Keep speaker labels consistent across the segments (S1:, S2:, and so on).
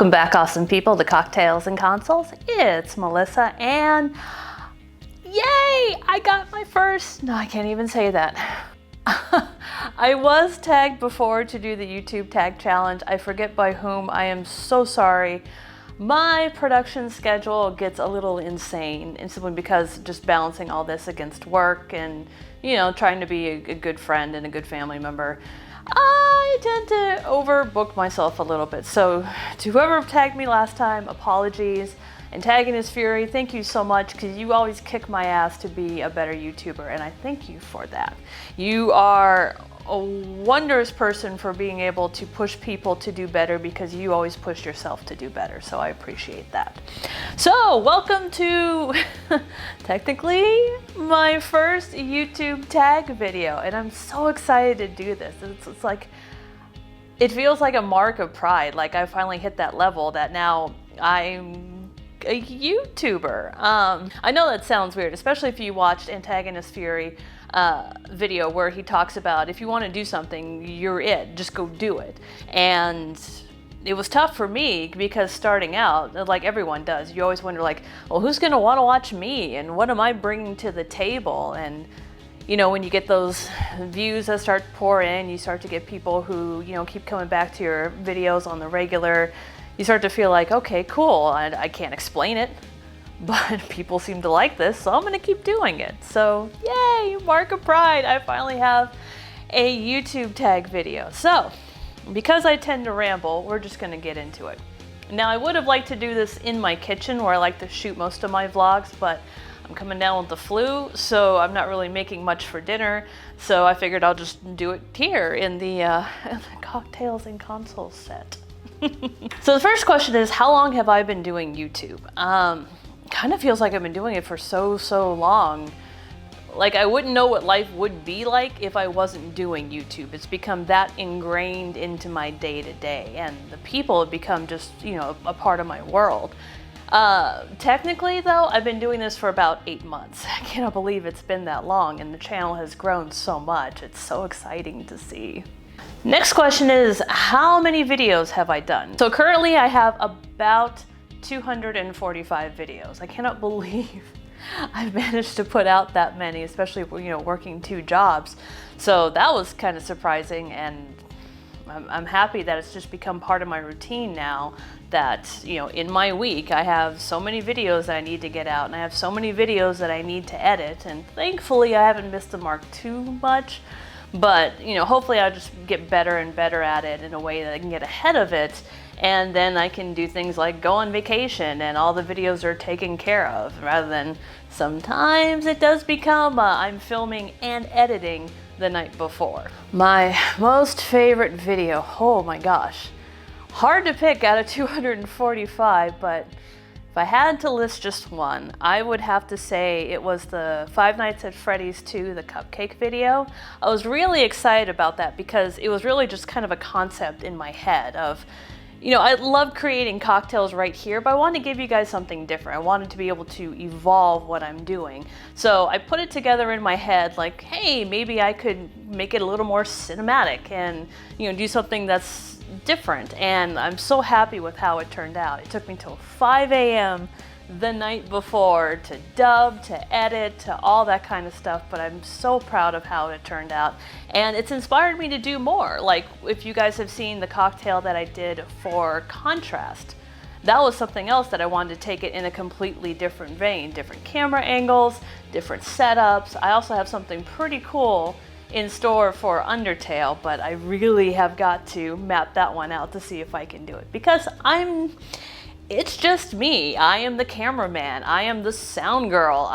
S1: Welcome back, awesome people, to Cocktails and Consoles. It's Melissa, and yay! I got my first, no, I can't even say that. I was tagged before to do the YouTube tag challenge. I forget by whom. I am so sorry. My production schedule gets a little insane, and simply because just balancing all this against work and, you know, trying to be a good friend and a good family member, I tend to overbook myself a little bit. So to whoever tagged me last time, apologies. And tagging is fury, thank you so much, because you always kick my ass to be a better YouTuber, and I thank you for that. You are a wondrous person for being able to push people to do better, because you always push yourself to do better, so I appreciate that. So welcome to technically my first YouTube tag video, and I'm so excited to do this. It's like, it feels like a mark of pride. Like I finally hit that level that now I'm a YouTuber. I know that sounds weird, especially if you watched Antagonist Fury video where he talks about if you want to do something, you're it, just go do it. And it was tough for me because starting out, like everyone does, you always wonder like, well, who's gonna want to watch me and what am I bringing to the table? And you know, when you get those views that start to pour in, you start to get people who, you know, keep coming back to your videos on the regular. You start to feel like, okay, cool, I can't explain it, but people seem to like this, so I'm gonna keep doing it. So yay, mark of pride, I finally have a YouTube tag video. So because I tend to ramble, we're just gonna get into it. Now I would have liked to do this in my kitchen where I like to shoot most of my vlogs, but I'm coming down with the flu, so I'm not really making much for dinner. So I figured I'll just do it here in the Cocktails and Consoles set. So the first question is, how long have I been doing YouTube? Kind of feels like I've been doing it for so long. Like I wouldn't know what life would be like if I wasn't doing YouTube. It's become that ingrained into my day-to-day, and the people have become just, you know, a part of my world. Technically though, I've been doing this for about 8 months. I cannot believe it's been that long, and the channel has grown so much. It's so exciting to see. Next question is, how many videos have I done? So currently I have about 245 videos. I cannot believe I've managed to put out that many, especially, you know, working 2 jobs. So that was kind of surprising, and I'm happy that it's just become part of my routine now that, you know, in my week I have so many videos that I need to get out, and I have so many videos that I need to edit, and thankfully I haven't missed the mark too much. But, you know, hopefully I'll just get better and better at it in a way that I can get ahead of it, and then I can do things like go on vacation and all the videos are taken care of, rather than sometimes it does become I'm filming and editing the night before. My most favorite video, oh my gosh, hard to pick out of 245, but if I had to list just one, I would have to say it was the Five Nights at Freddy's 2, the cupcake video. I was really excited about that because it was really just kind of a concept in my head of, you know, I love creating cocktails right here, but I wanted to give you guys something different. I wanted to be able to evolve what I'm doing. So I put it together in my head like, hey, maybe I could make it a little more cinematic and, you know, do something that's different. And I'm so happy with how it turned out. It took me till 5 a.m. the night before to dub, to edit, to all that kind of stuff, but I'm so proud of how it turned out, and it's inspired me to do more. Like if you guys have seen the cocktail that I did for Contrast, that was something else that I wanted to take it in a completely different vein, different camera angles, different setups. I also have something pretty cool in store for Undertale, but I really have got to map that one out to see if I can do it, because it's just me. I am the cameraman. I am the sound girl.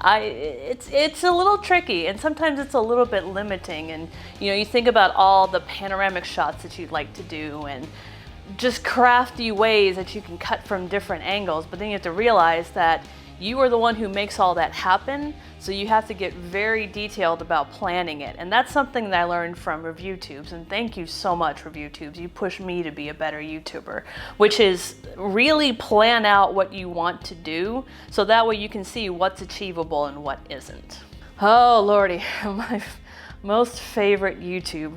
S1: It's a little tricky, and sometimes it's a little bit limiting, and you know, you think about all the panoramic shots that you'd like to do and just crafty ways that you can cut from different angles, but then you have to realize that you are the one who makes all that happen, so you have to get very detailed about planning it. And that's something that I learned from ReviewTubes, and thank you so much, ReviewTubes. You push me to be a better YouTuber, which is really plan out what you want to do, so that way you can see what's achievable and what isn't. Oh lordy, my most favorite YouTube.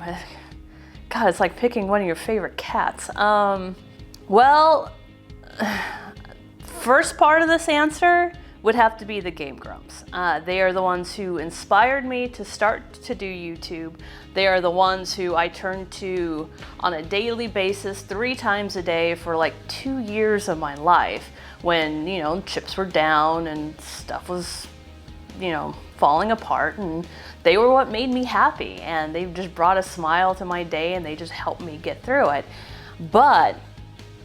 S1: God, it's like picking one of your favorite cats. Well, first part of this answer would have to be the Game Grumps. They are the ones who inspired me to start to do YouTube. They are the ones who I turned to on a daily basis, 3 times a day for like 2 years of my life when, you know, chips were down and stuff was, you know, falling apart, and they were what made me happy, and they just brought a smile to my day, and they just helped me get through it. But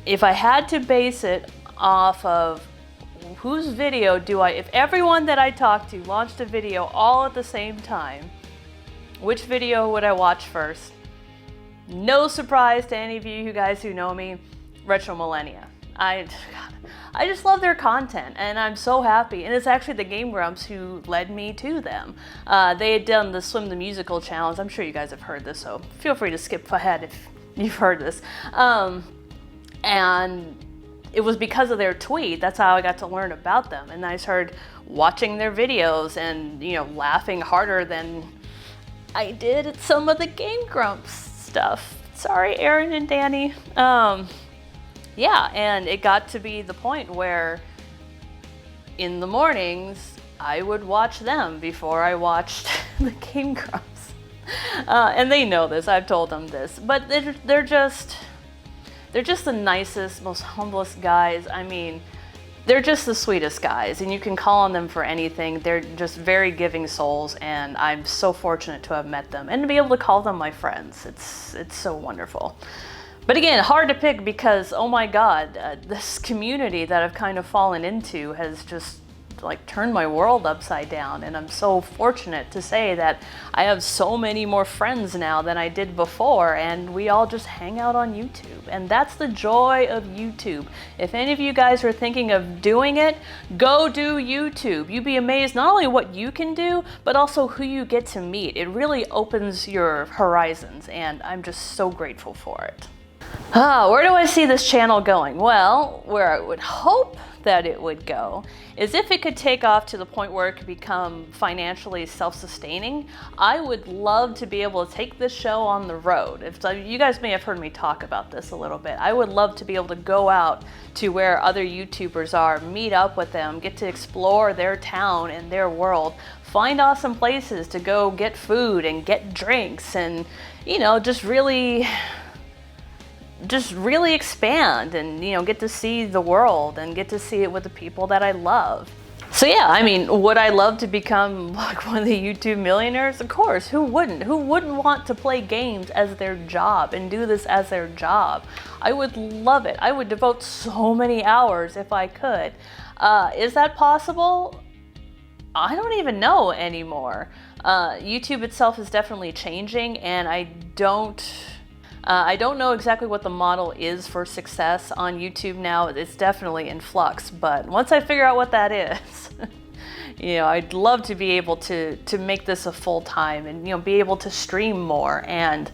S1: if I had to base it off of whose video if everyone that I talked to launched a video all at the same time, which video would I watch first? No surprise to any of you guys who know me, Retro Millennia. I just love their content, and I'm so happy. And it's actually the Game Grumps who led me to them. They had done the Swim the Musical challenge. I'm sure you guys have heard this, so feel free to skip ahead if you've heard this. And it was because of their tweet, that's how I got to learn about them. And I started watching their videos and, you know, laughing harder than I did at some of the Game Grumps stuff. Sorry, Aaron and Danny. Yeah, and it got to be the point where in the mornings, I would watch them before I watched the Game Grumps. And they know this, I've told them this, but they're just the nicest, most humblest guys. I mean, they're just the sweetest guys, and you can call on them for anything. They're just very giving souls, and I'm so fortunate to have met them and to be able to call them my friends. It's so wonderful. But again, hard to pick because, oh my God, this community that I've kind of fallen into has just like turned my world upside down. And I'm so fortunate to say that I have so many more friends now than I did before, and we all just hang out on YouTube. And that's the joy of YouTube. If any of you guys are thinking of doing it, go do YouTube. You'd be amazed not only what you can do, but also who you get to meet. It really opens your horizons, and I'm just so grateful for it. Where do I see this channel going? Well, where I would hope that it would go is if it could take off to the point where it could become financially self-sustaining. I would love to be able to take this show on the road. You guys may have heard me talk about this a little bit. I would love to be able to go out to where other YouTubers are, meet up with them, get to explore their town and their world, find awesome places to go get food and get drinks, and, you know, just really expand and, you know, get to see the world and get to see it with the people that I love. So yeah, I mean, would I love to become like one of the YouTube millionaires? Of course, who wouldn't? Who wouldn't want to play games as their job and do this as their job? I would love it. I would devote so many hours if I could. Is that possible? I don't even know anymore. YouTube itself is definitely changing, and I don't know exactly what the model is for success on YouTube now. It's definitely in flux, but once I figure out what that is, you know, I'd love to be able to make this a full-time and, you know, be able to stream more and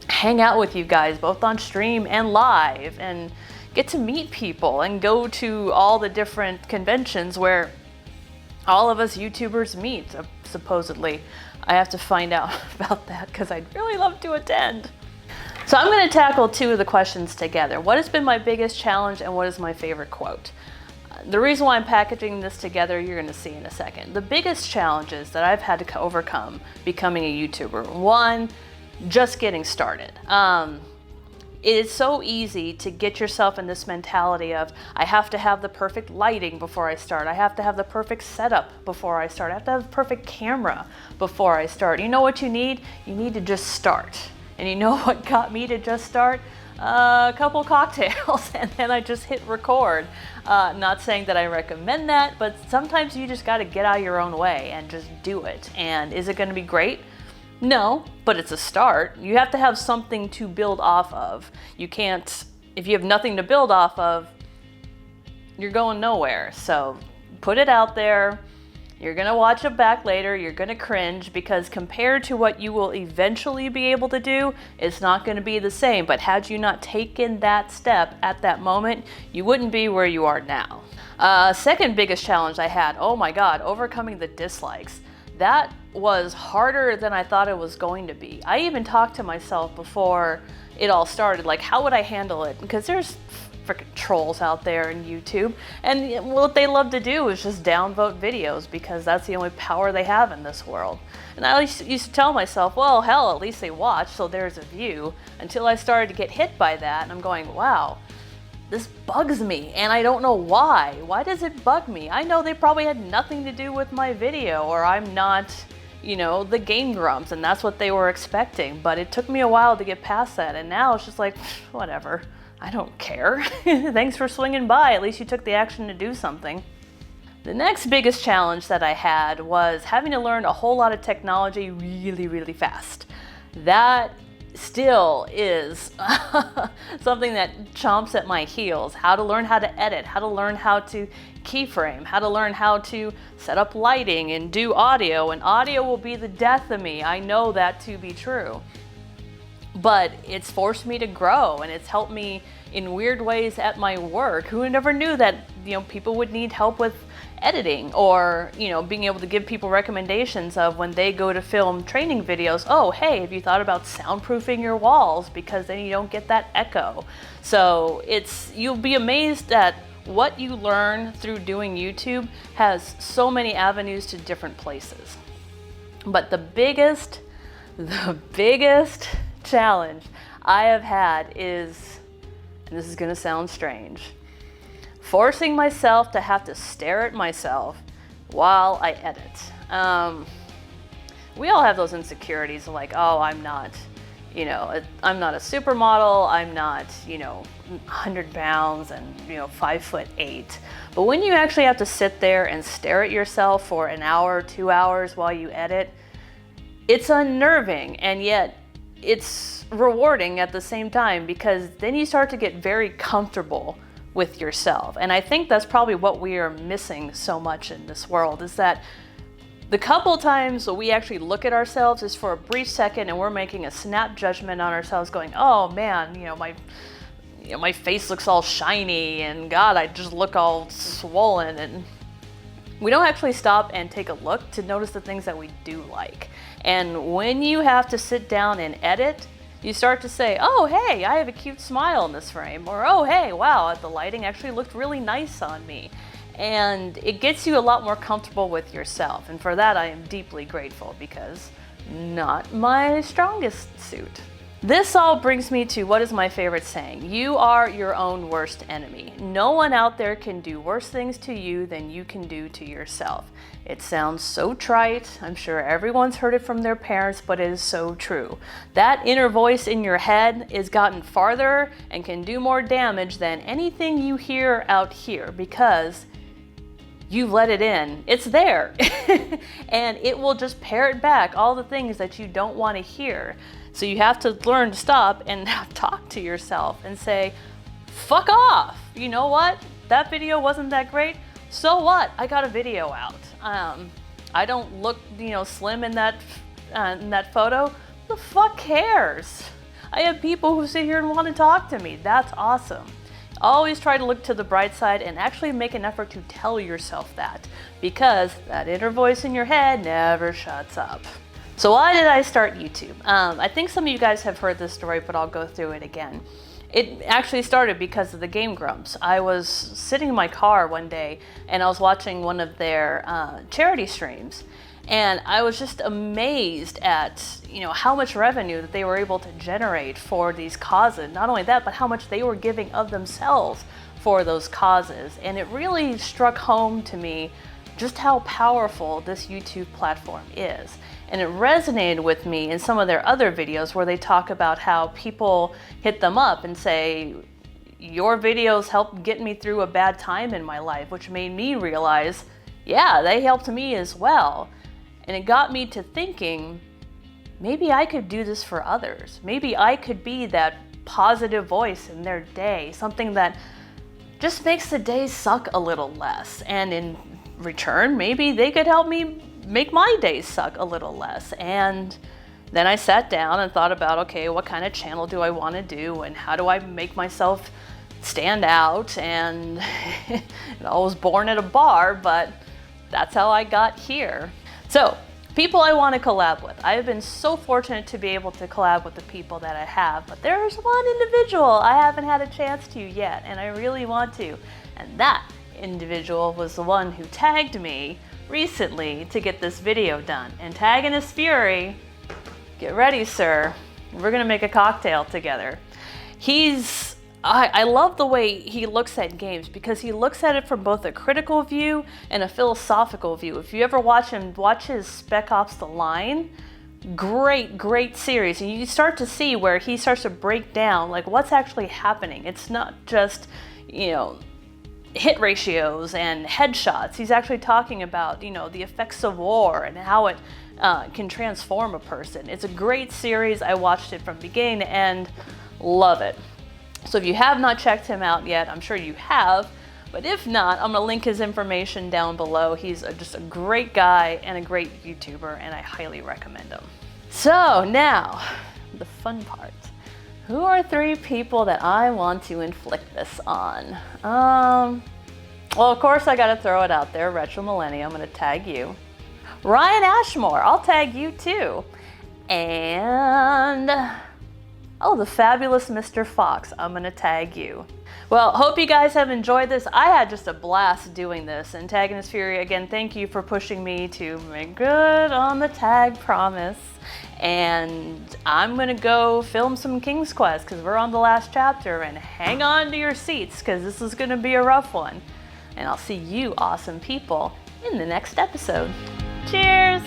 S1: hang out with you guys both on stream and live and get to meet people and go to all the different conventions where all of us YouTubers meet, supposedly. I have to find out about that because I'd really love to attend. So I'm going to tackle 2 of the questions together. What has been my biggest challenge and what is my favorite quote? The reason why I'm packaging this together, you're going to see in a second. The biggest challenges that I've had to overcome becoming a YouTuber. 1, just getting started. It is so easy to get yourself in this mentality of, I have to have the perfect lighting before I start. I have to have the perfect setup before I start. I have to have the perfect camera before I start. You know what you need? You need to just start. And you know what got me to just start? A couple cocktails, and then I just hit record. Not saying that I recommend that, but sometimes you just got to get out of your own way and just do it. And is it going to be great? No, but it's a start. You have to have something to build off of. You can't, if you have nothing to build off of, you're going nowhere. So put it out there. You're going to watch it back later, you're going to cringe, because compared to what you will eventually be able to do, it's not going to be the same. But had you not taken that step at that moment, you wouldn't be where you are now. Second biggest challenge I had, oh my God, overcoming the dislikes. That was harder than I thought it was going to be. I even talked to myself before it all started, like how would I handle it? Because there's freaking trolls out there in YouTube, and what they love to do is just downvote videos because that's the only power they have in this world. And I used to tell myself, well, hell, at least they watch, so there's a view, until I started to get hit by that, and I'm going, wow, this bugs me, and I don't know why. Why does it bug me? I know they probably had nothing to do with my video, or I'm not, you know, the Game Grumps, and that's what they were expecting. But it took me a while to get past that, and now it's just like, whatever. I don't care. Thanks for swinging by. At least you took the action to do something. The next biggest challenge that I had was having to learn a whole lot of technology really, really fast. That still is something that chomps at my heels. How to learn how to edit, how to learn how to keyframe, how to learn how to set up lighting and do audio. And audio will be the death of me. I know that to be true. But it's forced me to grow, and it's helped me in weird ways at my work. Who never knew that, you know, people would need help with editing, or, you know, being able to give people recommendations of when they go to film training videos. Oh, hey, have you thought about soundproofing your walls, because then you don't get that echo? So you'll be amazed at what you learn through doing YouTube has so many avenues to different places. But the biggest challenge I have had is, and this is going to sound strange, forcing myself to have to stare at myself while I edit. We all have those insecurities like, oh, I'm not, you know, I'm not a supermodel, I'm not, you know, 100 pounds and, you know, 5'8". But when you actually have to sit there and stare at yourself for an hour, 2 hours while you edit, it's unnerving, and yet it's rewarding at the same time, because then you start to get very comfortable with yourself. And I think that's probably what we are missing so much in this world, is that the couple times that we actually look at ourselves is for a brief second, and we're making a snap judgment on ourselves going, oh man, you know, my face looks all shiny, and God, I just look all swollen. And we don't actually stop and take a look to notice the things that we do like. And when you have to sit down and edit, you start to say, oh, hey, I have a cute smile in this frame. Or, oh, hey, wow, the lighting actually looked really nice on me. And it gets you a lot more comfortable with yourself. And for that, I am deeply grateful, because not my strongest suit. This all brings me to what is my favorite saying. You are your own worst enemy. No one out there can do worse things to you than you can do to yourself. It sounds so trite. I'm sure everyone's heard it from their parents, but it is so true. That inner voice in your head is gotten farther and can do more damage than anything you hear out here, because you've let it in. It's there. And it will just parrot back all the things that you don't want to hear. So you have to learn to stop and talk to yourself and say, fuck off. You know what? That video wasn't that great. So what? I got a video out. I don't look, you know, slim in that photo. The fuck cares? I have people who sit here and want to talk to me. That's awesome. Always try to look to the bright side and actually make an effort to tell yourself that, because that inner voice in your head never shuts up. So why did I start YouTube? I think some of you guys have heard this story, but I'll go through it again. It actually started because of the Game Grumps. I was sitting in my car one day and I was watching one of their charity streams, and I was just amazed at, you know, how much revenue that they were able to generate for these causes. Not only that, but how much they were giving of themselves for those causes. And it really struck home to me just how powerful this YouTube platform is. And it resonated with me in some of their other videos where they talk about how people hit them up and say, your videos helped get me through a bad time in my life, which made me realize, yeah, they helped me as well. And it got me to thinking, maybe I could do this for others. Maybe I could be that positive voice in their day, something that just makes the day suck a little less. And in return, maybe they could help me make my days suck a little less. And then I sat down and thought about, okay, what kind of channel do I want to do, and how do I make myself stand out? And I was born at a bar, but that's how I got here. So People I want to collab with. I have been so fortunate to be able to collab with the people that I have, but there's one individual I haven't had a chance to yet, and I really want to. And that individual was the one who tagged me recently to get this video done. Antagonist Fury, get ready, sir. We're gonna make a cocktail together. I love the way he looks at games because he looks at it from both a critical view and a philosophical view. If you ever watch his Spec Ops: The Line, great series. And you start to see where he starts to break down like what's actually happening. It's not just, you know, hit ratios and headshots. He's actually talking about, you know, the effects of war and how it can transform a person. It's a great series. I watched it from beginning to end. Love it. So if you have not checked him out yet, I'm sure you have, but if not, I'm gonna link his information down below. He's just a great guy and a great YouTuber, and I highly recommend him. So now, the fun part. Who are 3 people that I want to inflict this on? Well, of course I gotta throw it out there. Retro Millennium, I'm gonna tag you. Ryan Ashmore, I'll tag you too. And oh, the fabulous Mr. Fox, I'm gonna tag you. Well, hope you guys have enjoyed this. I had just a blast doing this. Antagonist Fury, again, thank you for pushing me to make good on the tag promise. And I'm gonna go film some King's Quest because we're on the last chapter, and hang on to your seats because this is gonna be a rough one. And I'll see you awesome people in the next episode. Cheers!